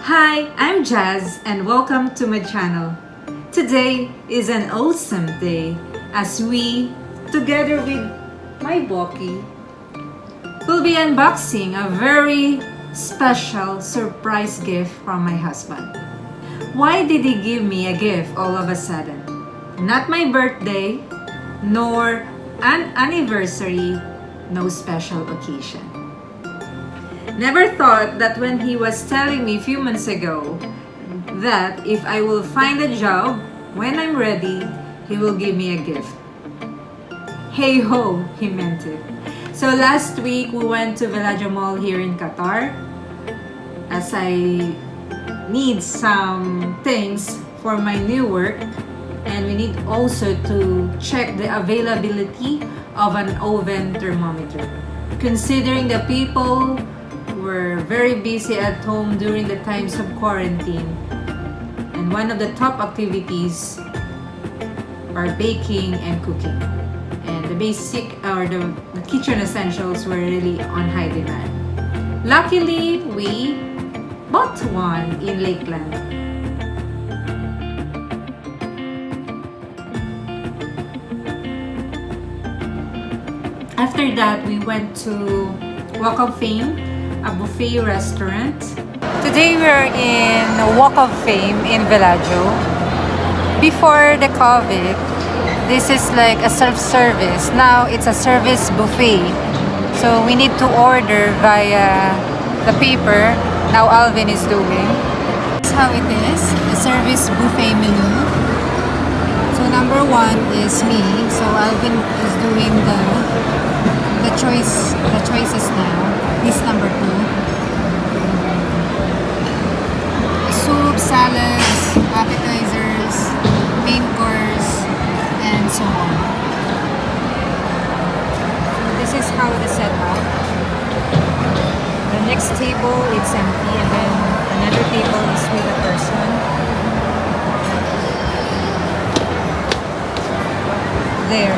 Hi, I'm Jazz and welcome to my channel. Today is an awesome day as we, together with my Boki, will be unboxing a very special surprise gift from my husband. Why did he give me a gift all of a sudden? Not my birthday, nor an anniversary, no special occasion. Never thought that when he was telling me a few months ago that if I will find a job when I'm ready, he will give me a gift. Hey ho, he meant it. So last week we went to Villaggio Mall here in Qatar as I need some things for my new work, and we need also to check the availability of an oven thermometer. Considering the people were very busy at home during the times of quarantine, and one of the top activities are baking and cooking, and the basic or the kitchen essentials were really on high demand. Luckily, we bought one in Lakeland. After that, we went to Walk of Fame, a buffet restaurant. Today we're in Walk of Fame in Villaggio. Before the COVID, this is like a self-service. Now it's a service buffet. So we need to order via the paper. Now Alvin is doing. This is how it is, the service buffet menu. So number 1 is me. So Alvin is doing the choices now. This number 2. Soup, salads, appetizers, main course, and so on. So this is how it is set up. The next table it's empty, and then another table is with a person. There.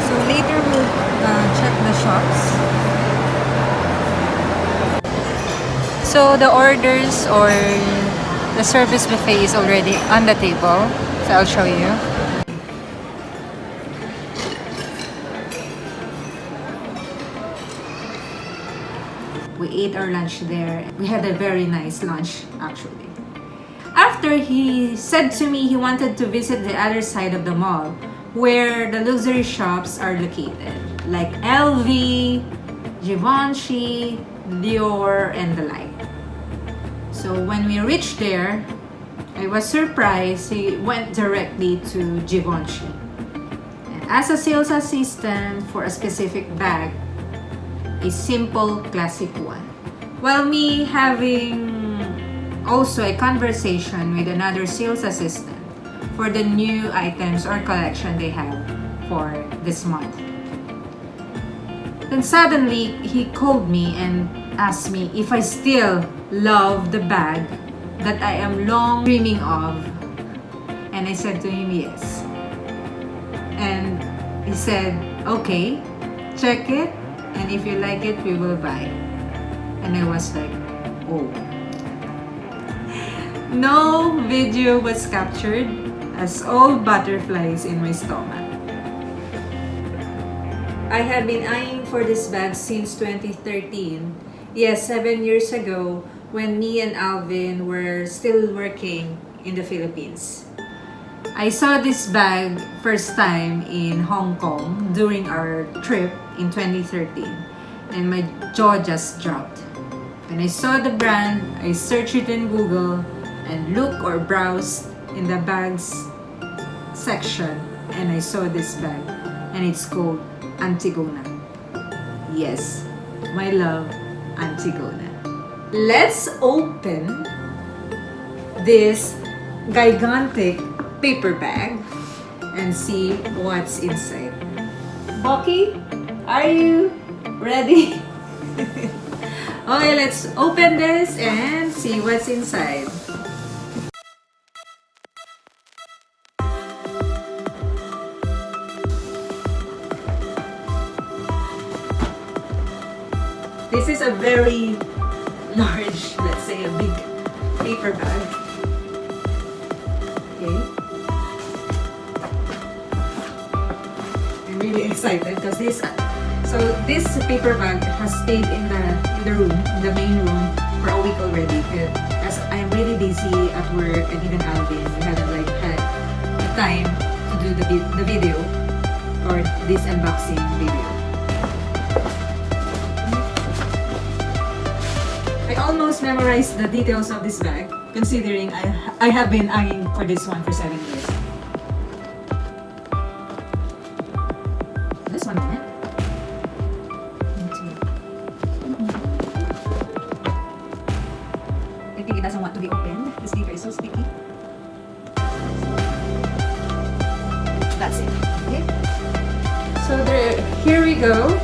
So later we'll check the shops. So the orders or the service buffet is already on the table. So I'll show you. We ate our lunch there. We had a very nice lunch actually. After, he said to me he wanted to visit the other side of the mall where the luxury shops are located, like LV, Givenchy, Dior, and the like. So when we reached there, I was surprised he went directly to Givenchy. And as a sales assistant for a specific bag, a simple classic one. While me having also a conversation with another sales assistant for the new items or collection they have for this month. Then suddenly, he called me and asked me if I still love the bag that I am long dreaming of. And I said to him, yes. And he said, okay, check it, and if you like it, we will buy. And I was like, oh. No video was captured, as all butterflies in my stomach. I have been eyeing for this bag since 2013. Yes, 7 years ago when me and Alvin were still working in the Philippines. I saw this bag first time in Hong Kong during our trip in 2013, and my jaw just dropped. When I saw the brand, I searched it in Google and looked or browsed in the bags section, and I saw this bag, and it's called Antigona. Yes, my love, Antigona. Let's open this gigantic paper bag and see what's inside. Boki, are you ready? Okay, let's open this and see what's inside. This is a very large, let's say a big paper bag. Okay. I'm really excited because this paper bag has stayed in the room, in the main room for a week already. As I'm really busy at work, and even Alvin, we haven't like had the time to do the video or this unboxing video. I almost memorized the details of this bag, considering I have been eyeing for this one for 7 years. Just one moment. I think it doesn't want to be opened. The sticker is so sticky. That's it. Okay. So here we go.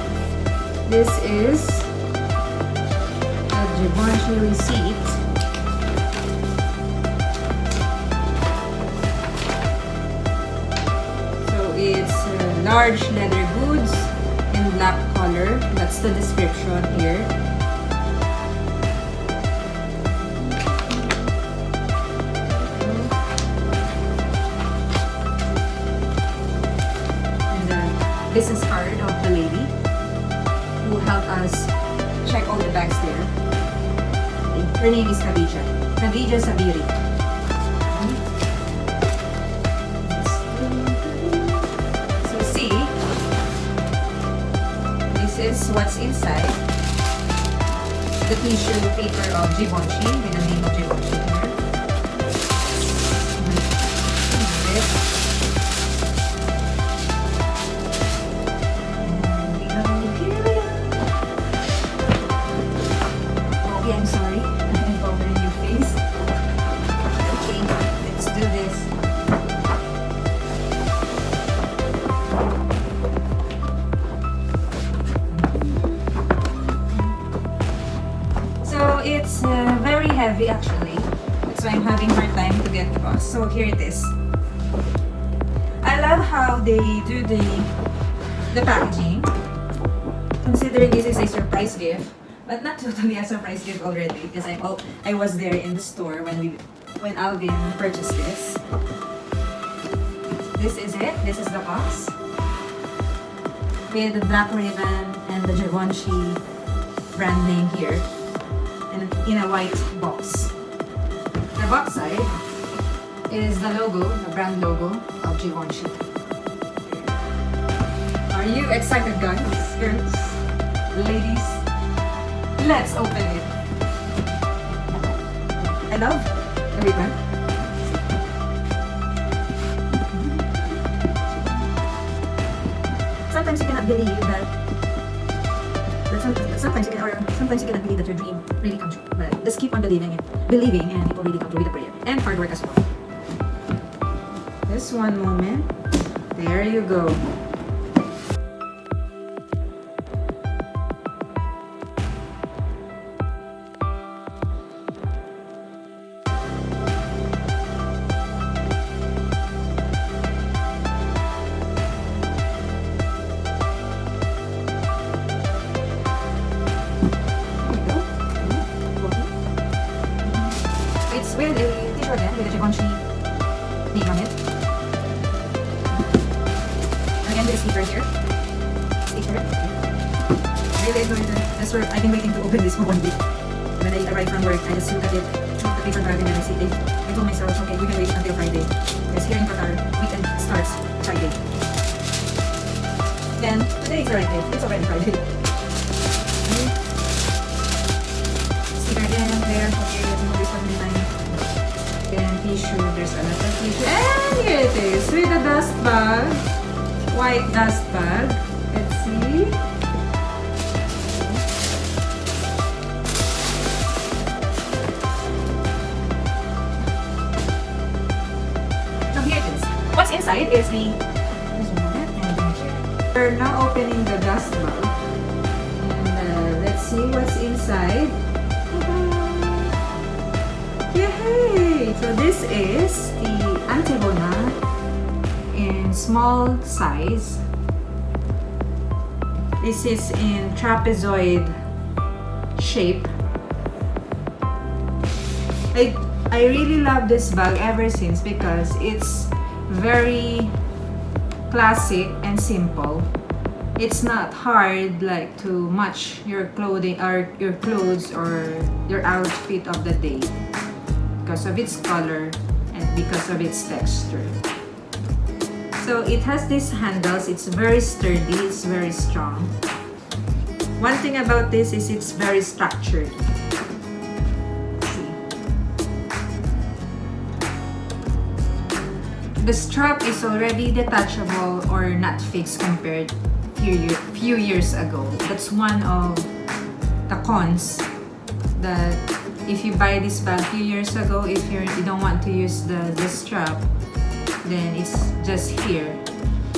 This is Givenchy receipt. So it's large leather goods in black color. That's the description here. And the business card of the lady who helped us check all the bags there. Her name is Khadija Sabiri. So see, this is what's inside. The tissue paper of Givenchy with the name of Givenchy here. Okay, I'm sorry. It's very heavy actually. That's why I'm having a hard time to get across. So here it is. I love how they do the packaging. Considering this is a surprise gift, but not totally a surprise gift already because I was there in the store when Alvin purchased this. This is it. This is the box with the black ribbon and the Givenchy brand name here. In a white box. The box side is the logo, the brand logo of Givenchy. Are you excited, guys, girls, ladies? Let's open it. I love the ribbon. Sometimes you cannot believe that. Sometimes you cannot believe that your dream really comes true. But just keep on believing, and it will really come true with a prayer and hard work as well. Just one moment. There you go. With a t-shirt again with a Givenchy name on it. Again, the sticker here. Sticker. Really enjoyed it. That's where I've been waiting to open this for 1 week. When I arrived from work, I just look at it, took the paper bag, and then I told myself, okay, we can wait until Friday. Because here in Qatar, weekend starts Friday. Then, today is Friday. It's already Friday. Okay. Sticker again, there. Okay, let's move this one in time. And tissue, there's another tissue. And here it is, with a dust bag. White dust bag. Let's see. Now here it is. What's inside is we're now opening the dust bag. And let's see what's inside. Yay! So this is the Antigona in small size. This is in trapezoid shape. I really love this bag ever since because it's very classic and simple. It's not hard like to match your clothing or your clothes or your outfit of the day because of its color and because of its texture. So it has these handles. It's very sturdy. It's very strong. One thing about this is it's very structured. See. The strap is already detachable or not fixed compared few years ago. That's one of the cons that if you buy this bag a few years ago, if you don't want to use the strap, then it's just here.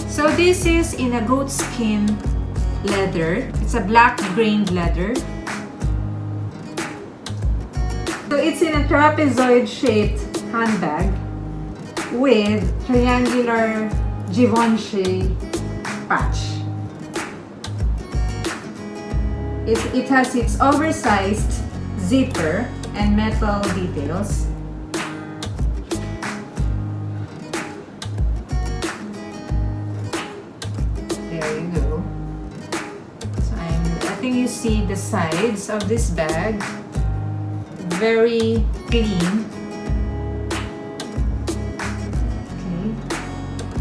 So this is in a goat skin leather. It's a black grained leather. So it's in a trapezoid shaped handbag with triangular Givenchy patch. It has its oversized zipper and metal details. There you go. So I think you see the sides of this bag. Very clean. Okay.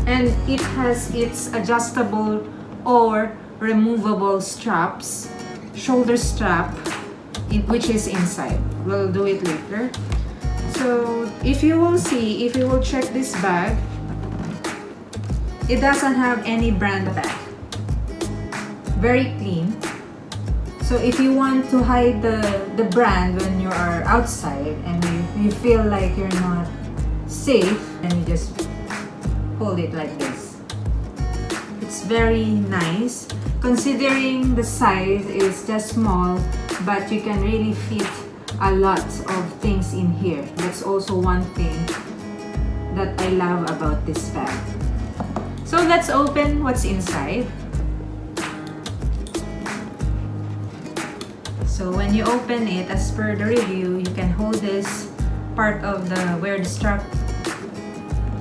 And it has its adjustable or removable straps. Shoulder strap, which is inside. We'll do it later. So if you will check this bag, it doesn't have any brand tag. Very clean. So if you want to hide the brand when you are outside and you feel like you're not safe, then you just hold it like this. It's very nice. Considering the size is just small, but you can really fit a lot of things in here. That's also one thing that I love about this bag. So let's open what's inside. So when you open it, as per the review, you can hold this part of where the strap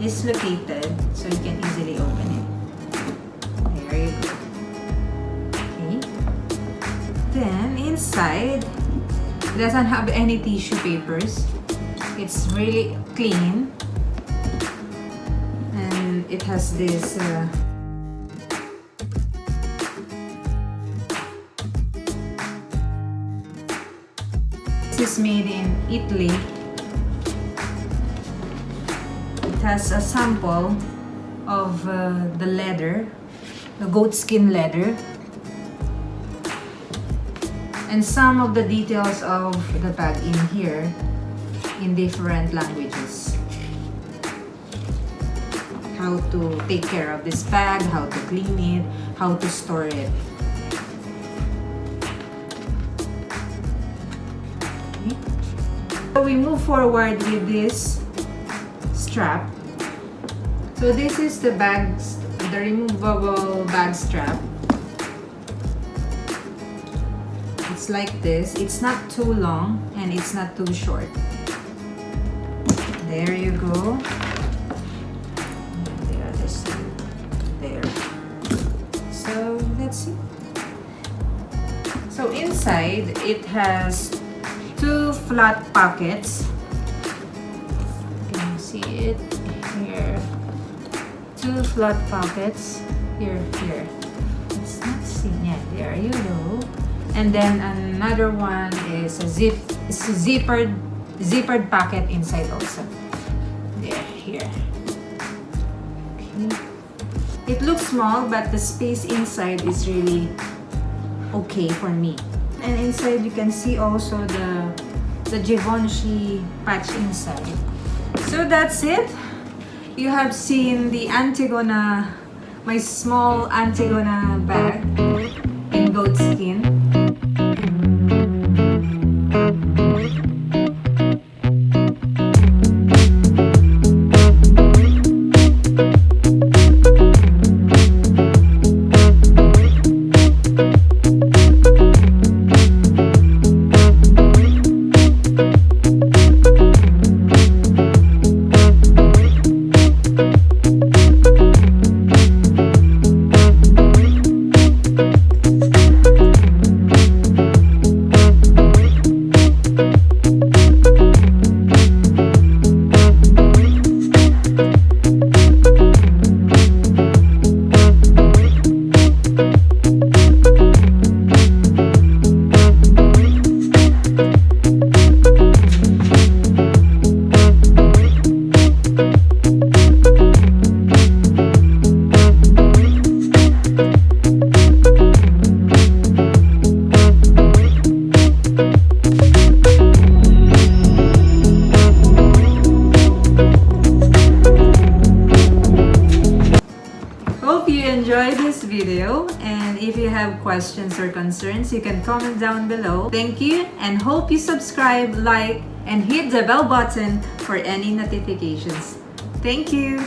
is located, so you can easily open it. There you go. Then inside, it doesn't have any tissue papers. It's really clean. And it has this this is made in Italy. It has a sample of the leather, the goat skin leather. And some of the details of the bag in here in different languages. How to take care of this bag, how to clean it, how to store it. Okay. So we move forward with this strap. So this is the removable bag strap. It's like this. It's not too long and it's not too short. There you go. And the other side. There. So that's it. So inside it has two flat pockets. You can see it here. Two flat pockets. Here. It's not seen yet. There you go. And then another one is a zippered pocket inside also. There, here. Okay. It looks small, but the space inside is really okay for me. And inside you can see also the Givenchy patch inside. So that's it. You have seen the Antigona, my small Antigona bag in goat skin. enjoyed this video, and if you have questions or concerns, you can comment down below. Thank you, and hope you subscribe, like, and hit the bell button for any notifications. Thank you!